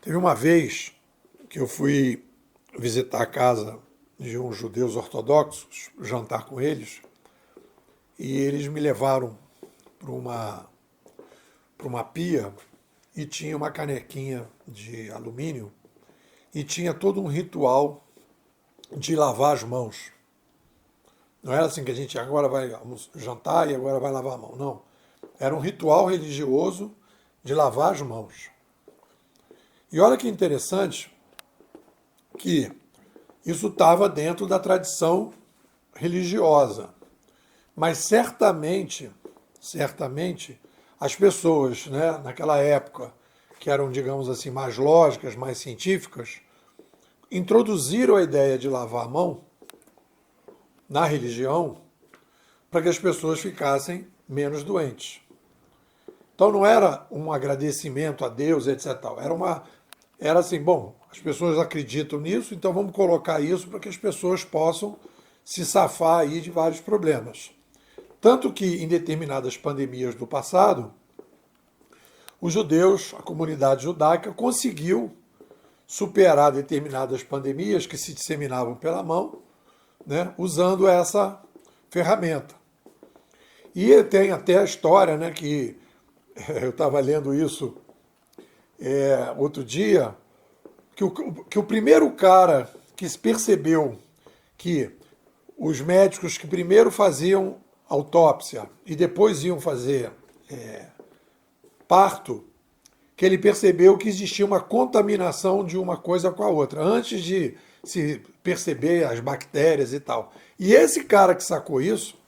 Teve uma vez que eu fui visitar a casa de uns judeus ortodoxos, jantar com eles, e eles me levaram para uma pia e tinha uma canequinha de alumínio e tinha todo um ritual de lavar as mãos. Não era assim que a gente agora vai jantar e agora vai lavar a mão. Não. Era um ritual religioso de lavar as mãos. E olha que interessante que isso estava dentro da tradição religiosa. Mas certamente, as pessoas, né, naquela época, que eram, digamos assim, mais lógicas, mais científicas, introduziram a ideia de lavar a mão na religião para que as pessoas ficassem menos doentes. Então não era um agradecimento a Deus, etc. Era assim, bom, as pessoas acreditam nisso, então vamos colocar isso para que as pessoas possam se safar aí de vários problemas. Tanto que em determinadas pandemias do passado, os judeus, a comunidade judaica, conseguiu superar determinadas pandemias que se disseminavam pela mão, né, usando essa ferramenta. E tem até a história, né, que eu estava lendo isso outro dia, que o primeiro cara que se percebeu que os médicos que primeiro faziam autópsia e depois iam fazer parto, que ele percebeu que existia uma contaminação de uma coisa com a outra, antes de se perceber as bactérias e tal. E esse cara que sacou isso,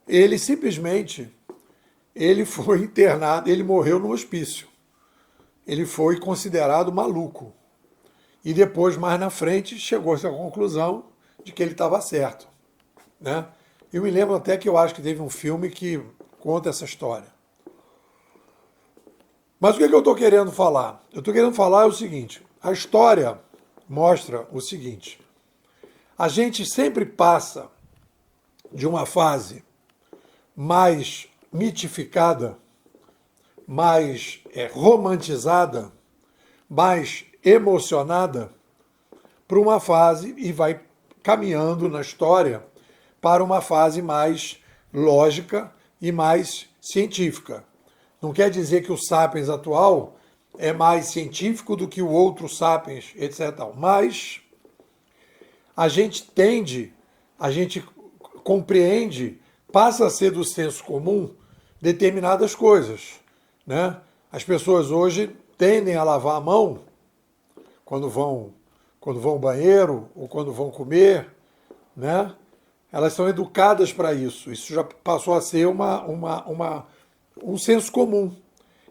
ele simplesmente ele foi internado, ele morreu no hospício. Ele foi considerado maluco. E depois, mais na frente, chegou-se à conclusão de que ele estava certo. Né? Eu me lembro até que eu acho que teve um filme que conta essa história. Mas o que eu estou querendo falar? Eu estou querendo falar o seguinte: a história mostra o seguinte. A gente sempre passa de uma fase mais mitificada, mais romantizada, mais emocionada, para uma fase e vai caminhando na história para uma fase mais lógica e mais científica. Não quer dizer que o Sapiens atual é mais científico do que o outro Sapiens, etc. Mas a gente compreende, passa a ser do senso comum determinadas coisas. Né? As pessoas hoje tendem a lavar a mão quando vão ao banheiro ou quando vão comer, né? Elas são educadas para isso. Isso já passou a ser um senso comum.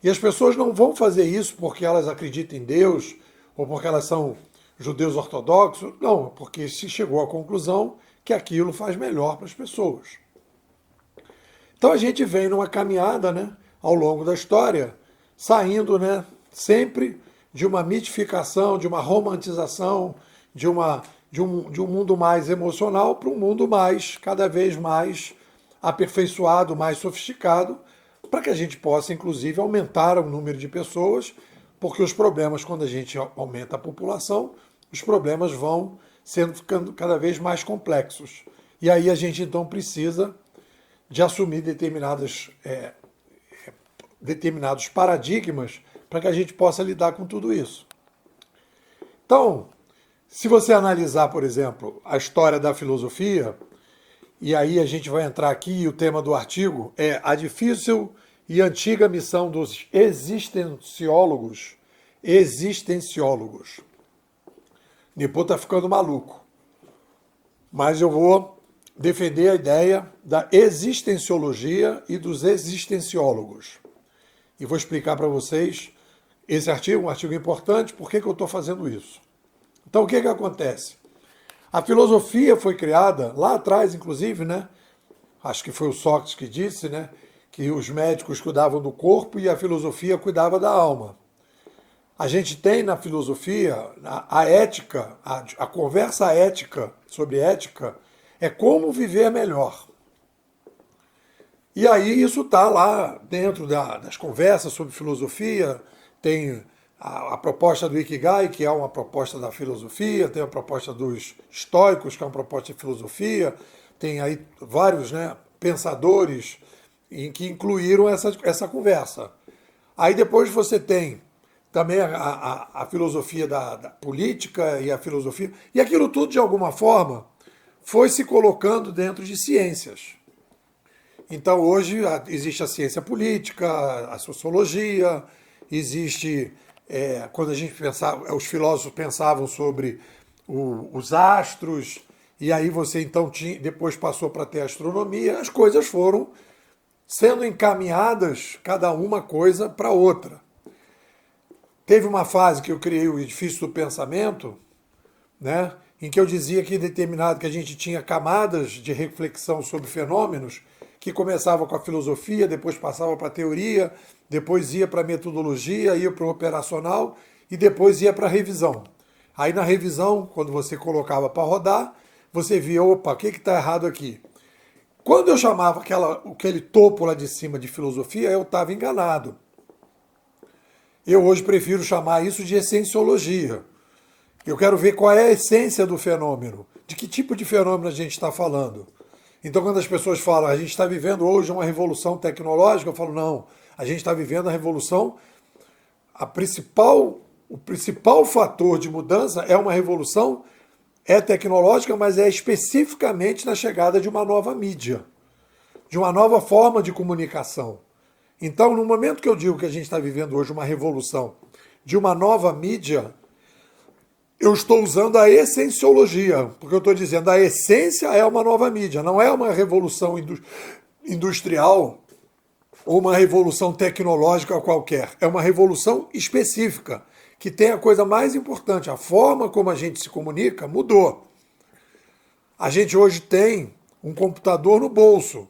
E as pessoas não vão fazer isso porque elas acreditam em Deus ou porque elas são judeus ortodoxos. Não, porque se chegou à conclusão que aquilo faz melhor para as pessoas. Então a gente vem numa caminhada, né, ao longo da história, saindo, né, sempre de uma mitificação, de uma romantização, de um mundo mais emocional para um mundo cada vez mais aperfeiçoado, mais sofisticado, para que a gente possa, inclusive, aumentar o número de pessoas, porque os problemas, quando a gente aumenta a população, os problemas vão ficando cada vez mais complexos. E aí a gente, então, precisa de assumir determinados paradigmas para que a gente possa lidar com tudo isso. Então, se você analisar, por exemplo, a história da filosofia, e aí a gente vai entrar aqui, e o tema do artigo é a difícil e antiga missão dos existenciólogos. Depois está ficando maluco. Mas eu vou defender a ideia da existenciologia e dos existenciólogos. E vou explicar para vocês esse artigo, um artigo importante, por que eu estou fazendo isso. Então, o que acontece? A filosofia foi criada lá atrás, inclusive, né? Acho que foi o Sócrates que disse, né? Que os médicos cuidavam do corpo e a filosofia cuidava da alma. A gente tem na filosofia a ética, a conversa ética sobre ética é como viver melhor. E aí isso está lá dentro das conversas sobre filosofia, tem a proposta do Ikigai, que é uma proposta da filosofia, tem a proposta dos estoicos, que é uma proposta de filosofia, tem aí vários, né, pensadores que incluíram essa conversa. Aí depois você tem também a filosofia da política e a filosofia, e aquilo tudo, de alguma forma, foi se colocando dentro de ciências. Então hoje existe a ciência política, a sociologia, existe, quando a gente pensava, os filósofos pensavam sobre os astros, e aí você então depois passou para ter a astronomia, as coisas foram sendo encaminhadas, cada uma coisa para outra. Teve uma fase que eu criei o edifício do pensamento, né, em que eu dizia que que a gente tinha camadas de reflexão sobre fenômenos que começava com a filosofia, depois passava para a teoria, depois ia para a metodologia, ia para o operacional e depois ia para a revisão. Aí na revisão, quando você colocava para rodar, você via, opa, o que está errado aqui? Quando eu chamava aquele topo lá de cima de filosofia, eu estava enganado. Eu hoje prefiro chamar isso de essenciologia. Eu quero ver qual é a essência do fenômeno, de que tipo de fenômeno a gente está falando. Então, quando as pessoas falam, a gente está vivendo hoje uma revolução tecnológica, eu falo, não, a gente está vivendo a revolução, o principal fator de mudança é uma revolução, é tecnológica, mas é especificamente na chegada de uma nova mídia, de uma nova forma de comunicação. Então, no momento que eu digo que a gente está vivendo hoje uma revolução de uma nova mídia, eu estou usando a essenciologia, porque eu estou dizendo a essência é uma nova mídia, não é uma revolução industrial ou uma revolução tecnológica qualquer. É uma revolução específica, que tem a coisa mais importante, a forma como a gente se comunica mudou. A gente hoje tem um computador no bolso,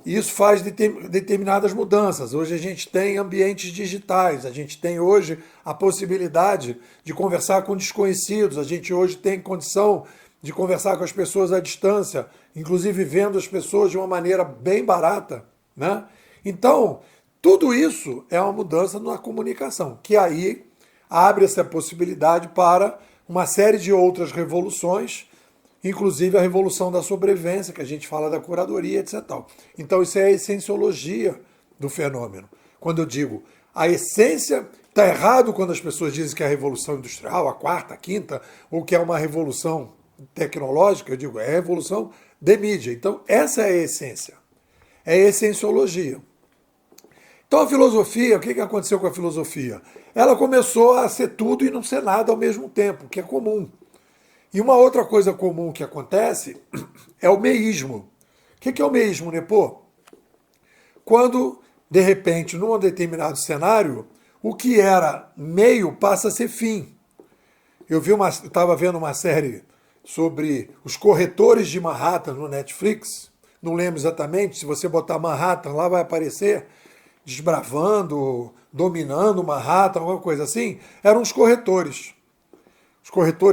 e isso faz determinadas mudanças. Hoje a gente tem ambientes digitais, a gente tem hoje a possibilidade de conversar com desconhecidos, a gente hoje tem condição de conversar com as pessoas à distância, inclusive vendo as pessoas de uma maneira bem barata, né? Então, tudo isso é uma mudança na comunicação, que aí abre essa possibilidade para uma série de outras revoluções, inclusive a revolução da sobrevivência, que a gente fala da curadoria, etc. Então isso é a essenciologia do fenômeno. Quando eu digo a essência, está errado quando as pessoas dizem que é a revolução industrial, a quarta, a quinta, ou que é uma revolução tecnológica, eu digo, é a revolução de mídia. Então essa é a essência, é a essenciologia. Então a filosofia, o que aconteceu com a filosofia? Ela começou a ser tudo e não ser nada ao mesmo tempo, que é comum. E uma outra coisa comum que acontece é o meísmo. O que é o meísmo, Nepô? Quando, de repente, num determinado cenário, o que era meio passa a ser fim. Eu estava vendo uma série sobre os corretores de Manhattan no Netflix. Não lembro exatamente, se você botar Manhattan lá vai aparecer desbravando, dominando Manhattan, alguma coisa assim. Eram os corretores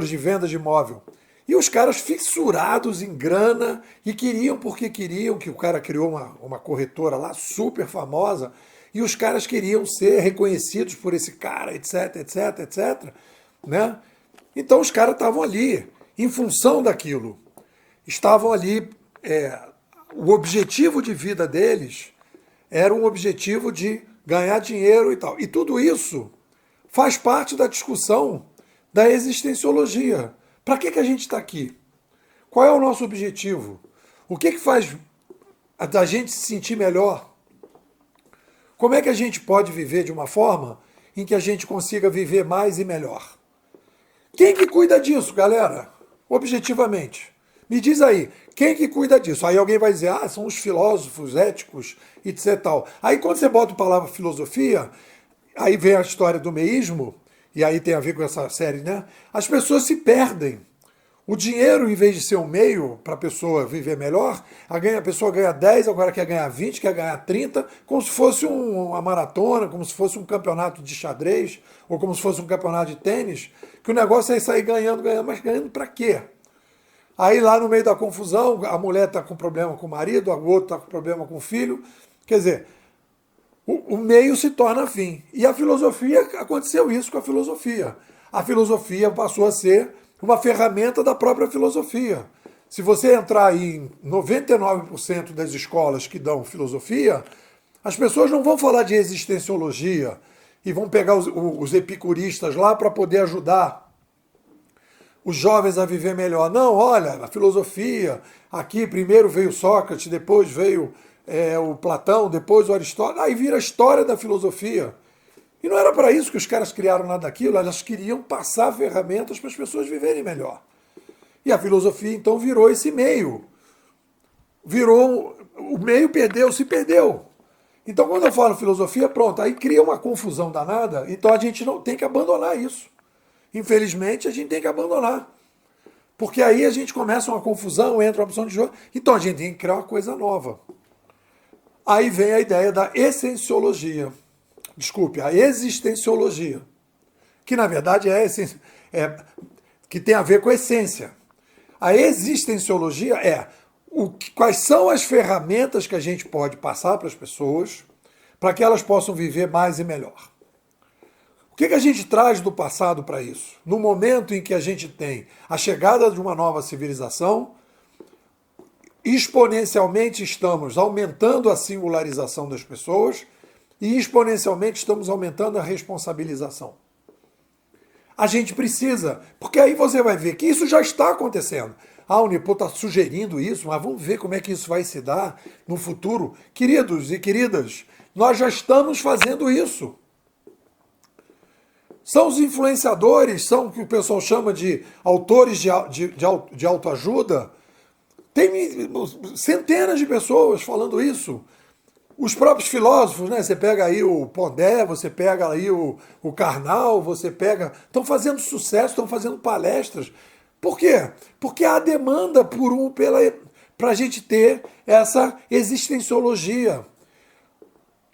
de venda de imóvel. E os caras fissurados em grana e queriam, porque queriam, que o cara criou uma corretora lá super famosa, e os caras queriam ser reconhecidos por esse cara, etc, etc, etc. Né? Então os caras estavam ali, em função daquilo. Estavam ali, o objetivo de vida deles era um objetivo de ganhar dinheiro e tal. E tudo isso faz parte da discussão da existenciologia. Para que a gente está aqui? Qual é o nosso objetivo? O que faz a gente se sentir melhor? Como é que a gente pode viver de uma forma em que a gente consiga viver mais e melhor? Quem que cuida disso, galera? Objetivamente. Me diz aí, quem que cuida disso? Aí alguém vai dizer, são os filósofos éticos, etc. Tal. Aí quando você bota a palavra filosofia, aí vem a história do meísmo, e aí tem a ver com essa série, né? As pessoas se perdem. O dinheiro, em vez de ser um meio para a pessoa viver melhor, a pessoa ganha 10, agora quer ganhar 20, quer ganhar 30, como se fosse uma maratona, como se fosse um campeonato de xadrez, ou como se fosse um campeonato de tênis, que o negócio é sair ganhando, mas ganhando para quê? Aí lá no meio da confusão, a mulher está com problema com o marido, o outro está com problema com o filho. Quer dizer, o meio se torna fim. E a filosofia, aconteceu isso com a filosofia. A filosofia passou a ser uma ferramenta da própria filosofia. Se você entrar aí em 99% das escolas que dão filosofia, as pessoas não vão falar de existenciologia e vão pegar os epicuristas lá para poder ajudar os jovens a viver melhor. Não, olha, a filosofia, aqui primeiro veio Sócrates, depois veio o Platão, depois o Aristóteles, aí vira a história da filosofia. E não era para isso que os caras criaram nada daquilo, elas queriam passar ferramentas para as pessoas viverem melhor. E a filosofia então virou esse meio. O meio se perdeu. Então quando eu falo filosofia, pronto, aí cria uma confusão danada, então a gente não tem que abandonar isso. Infelizmente a gente tem que abandonar. Porque aí a gente começa uma confusão, entra uma opção de jogo, então a gente tem que criar uma coisa nova. Aí vem a ideia da essenciologia. Desculpe, a existenciologia, que na verdade que tem a ver com a essência. A existenciologia quais são as ferramentas que a gente pode passar para as pessoas para que elas possam viver mais e melhor. O que a gente traz do passado para isso? No momento em que a gente tem a chegada de uma nova civilização, exponencialmente estamos aumentando a singularização das pessoas e exponencialmente estamos aumentando a responsabilização. A gente precisa, porque aí você vai ver que isso já está acontecendo. A Unipo está sugerindo isso, mas vamos ver como é que isso vai se dar no futuro. Queridos e queridas, nós já estamos fazendo isso. São os influenciadores, são o que o pessoal chama de autores de autoajuda. Tem centenas de pessoas falando isso. Os próprios filósofos, né? Você pega aí o Pondé, você pega aí o Karnal, estão fazendo sucesso, estão fazendo palestras. Por quê? Porque há demanda para a gente ter essa existenciologia.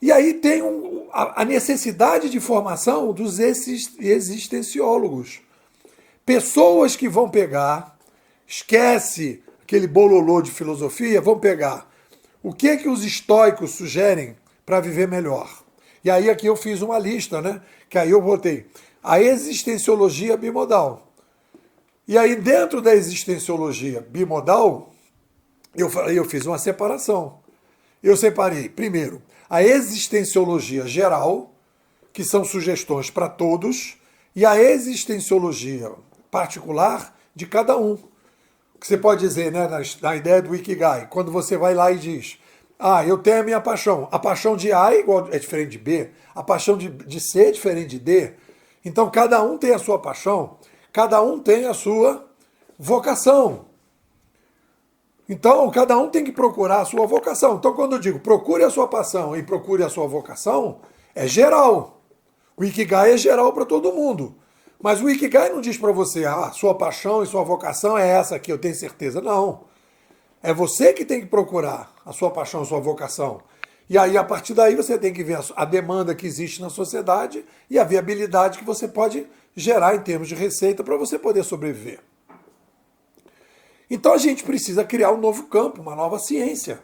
E aí tem a necessidade de formação dos existenciólogos. Pessoas que vão pegar, esquece aquele bololô de filosofia, vão pegar o que os estoicos sugerem para viver melhor. E aí aqui eu fiz uma lista, né? Que aí eu botei a existenciologia bimodal. E aí dentro da existenciologia bimodal, eu fiz uma separação. Eu separei, primeiro, a existenciologia geral, que são sugestões para todos, e a existenciologia particular de cada um. Que você pode dizer, né, na ideia do Ikigai, quando você vai lá e diz, eu tenho a minha paixão. A paixão de A é diferente de B, a paixão de C é diferente de D. Então cada um tem a sua paixão, cada um tem a sua vocação. Então cada um tem que procurar a sua vocação. Então quando eu digo procure a sua paixão e procure a sua vocação, é geral. O Ikigai é geral para todo mundo. Mas o Ikigai não diz para você, sua paixão e sua vocação é essa aqui, eu tenho certeza. Não. É você que tem que procurar a sua paixão e sua vocação. E aí, a partir daí, você tem que ver a demanda que existe na sociedade e a viabilidade que você pode gerar em termos de receita para você poder sobreviver. Então, a gente precisa criar um novo campo, uma nova ciência.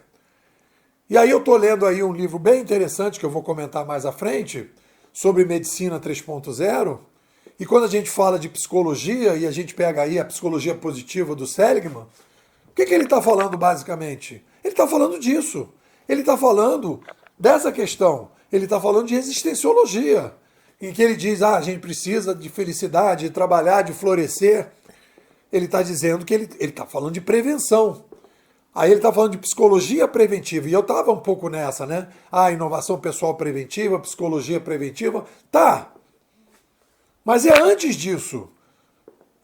E aí, eu estou lendo aí um livro bem interessante, que eu vou comentar mais à frente, sobre medicina 3.0. E quando a gente fala de psicologia, e a gente pega aí a psicologia positiva do Seligman, o que ele está falando basicamente? Ele está falando disso. Ele está falando dessa questão. Ele está falando de existenciologia, em que ele diz, a gente precisa de felicidade, de trabalhar, de florescer. Ele está dizendo que ele está falando de prevenção. Aí ele está falando de psicologia preventiva. E eu estava um pouco nessa, né? Inovação pessoal preventiva, psicologia preventiva. Tá. Mas é antes disso.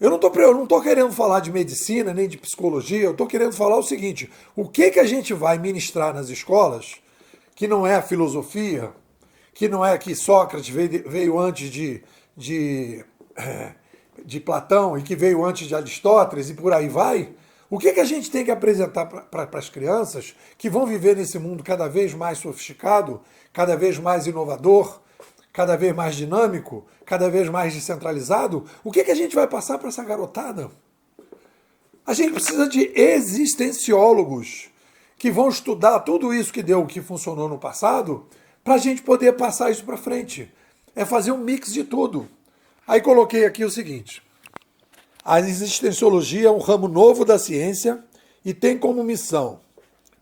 Eu não estou querendo falar de medicina nem de psicologia, eu estou querendo falar o seguinte: o que a gente vai ministrar nas escolas, que não é a filosofia, que não é que Sócrates veio antes de Platão e que veio antes de Aristóteles e por aí vai, o que a gente tem que apresentar para as crianças que vão viver nesse mundo cada vez mais sofisticado, cada vez mais inovador, cada vez mais dinâmico, cada vez mais descentralizado, o que a gente vai passar para essa garotada? A gente precisa de existenciólogos que vão estudar tudo isso que funcionou no passado, para a gente poder passar isso para frente. É fazer um mix de tudo. Aí coloquei aqui o seguinte: a existenciologia é um ramo novo da ciência e tem como missão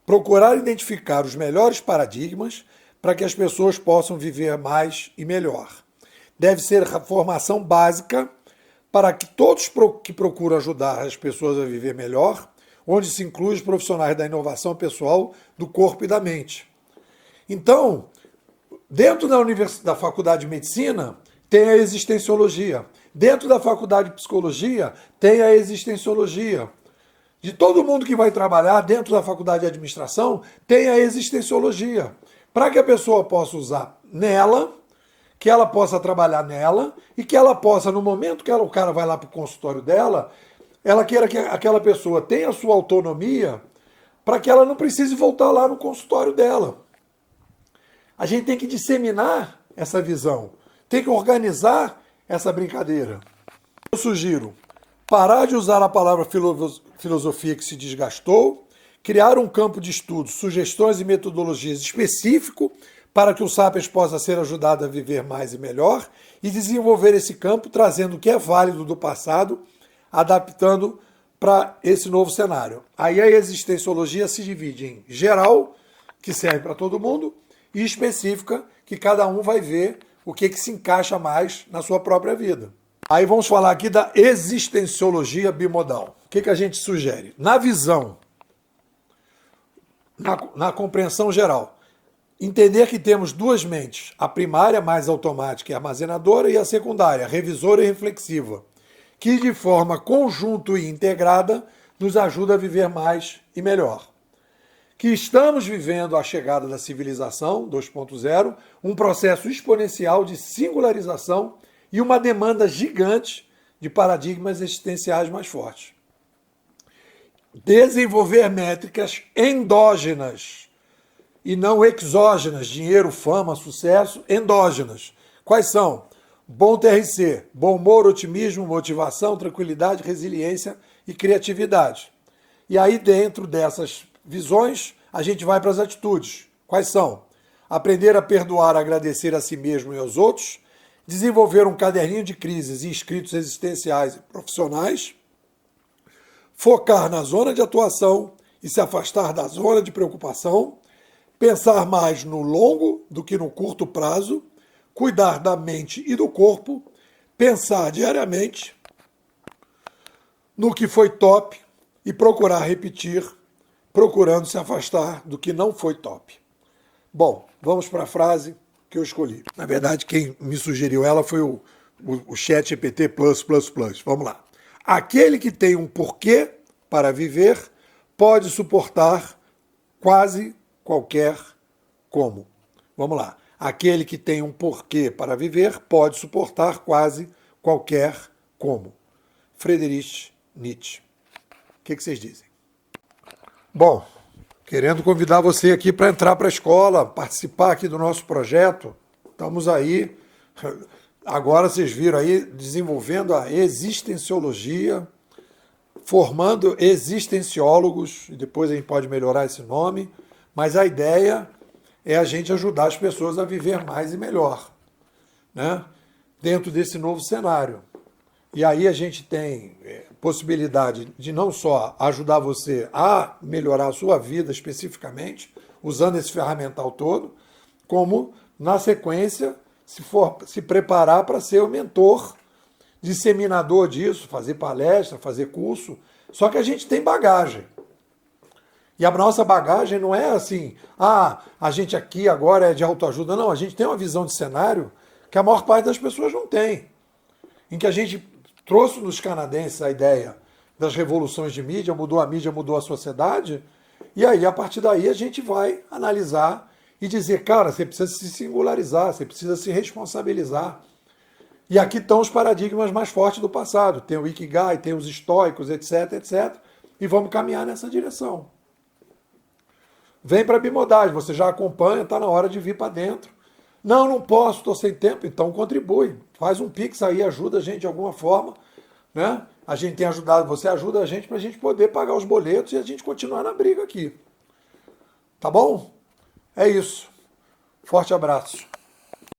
procurar identificar os melhores paradigmas para que as pessoas possam viver mais e melhor. Deve ser a formação básica para que todos que procuram ajudar as pessoas a viver melhor, onde se inclui os profissionais da inovação pessoal, do corpo e da mente. Então, dentro da Faculdade de Medicina, tem a existenciologia. Dentro da Faculdade de Psicologia, tem a existenciologia. De todo mundo que vai trabalhar dentro da Faculdade de Administração, tem a existenciologia. Para que a pessoa possa usar nela, que ela possa trabalhar nela e que ela possa, no momento que o cara vai lá para o consultório dela, ela queira que aquela pessoa tenha a sua autonomia para que ela não precise voltar lá no consultório dela. A gente tem que disseminar essa visão, tem que organizar essa brincadeira. Eu sugiro parar de usar a palavra filosofia que se desgastou, criar um campo de estudo, sugestões e metodologias específico para que o Sapiens possa ser ajudado a viver mais e melhor e desenvolver esse campo trazendo o que é válido do passado, adaptando para esse novo cenário. Aí a existenciologia se divide em geral, que serve para todo mundo, e específica, que cada um vai ver o que se encaixa mais na sua própria vida. Aí vamos falar aqui da existenciologia bimodal. O que a gente sugere? Na visão, na compreensão geral, entender que temos duas mentes, a primária, mais automática e armazenadora, e a secundária, revisora e reflexiva, que de forma conjunta e integrada nos ajuda a viver mais e melhor. Que estamos vivendo a chegada da civilização 2.0, um processo exponencial de singularização e uma demanda gigante de paradigmas existenciais mais fortes. Desenvolver métricas endógenas e não exógenas, dinheiro, fama, sucesso, endógenas. Quais são? Bom TRC, bom humor, otimismo, motivação, tranquilidade, resiliência e criatividade. E aí, dentro dessas visões, a gente vai para as atitudes. Quais são? Aprender a perdoar, agradecer a si mesmo e aos outros, desenvolver um caderninho de crises e escritos existenciais e profissionais, focar na zona de atuação e se afastar da zona de preocupação, pensar mais no longo do que no curto prazo, cuidar da mente e do corpo, pensar diariamente no que foi top e procurar repetir, procurando se afastar do que não foi top. Bom, vamos para a frase que eu escolhi. Na verdade, quem me sugeriu ela foi o ChatGPT+++. Vamos lá. Aquele que tem um porquê para viver pode suportar quase qualquer como. Vamos lá. Aquele que tem um porquê para viver pode suportar quase qualquer como. Friedrich Nietzsche. O que vocês dizem? Bom, querendo convidar você aqui para entrar para a escola, participar aqui do nosso projeto. Estamos aí, agora vocês viram aí, desenvolvendo a existenciologia, formando existenciólogos, e depois a gente pode melhorar esse nome, mas a ideia é a gente ajudar as pessoas a viver mais e melhor, né? Dentro desse novo cenário. E aí a gente tem possibilidade de não só ajudar você a melhorar a sua vida especificamente, usando esse ferramental todo, como, na sequência, se preparar para ser o mentor, disseminador disso, fazer palestra, fazer curso. Só que a gente tem bagagem. E a nossa bagagem não é assim, a gente aqui agora é de autoajuda. Não, a gente tem uma visão de cenário que a maior parte das pessoas não tem. Em que a gente trouxe nos canadenses a ideia das revoluções de mídia, mudou a sociedade, e aí, a partir daí, a gente vai analisar e dizer, cara, você precisa se singularizar, você precisa se responsabilizar. E aqui estão os paradigmas mais fortes do passado. Tem o Ikigai, tem os estoicos, etc, etc. E vamos caminhar nessa direção. Vem para a bimodagem, você já acompanha, está na hora de vir para dentro. Não posso, estou sem tempo, então contribui. Faz um Pix aí, ajuda a gente de alguma forma, né? A gente tem ajudado, você ajuda a gente para a gente poder pagar os boletos e a gente continuar na briga aqui. Tá bom? É isso. Forte abraço.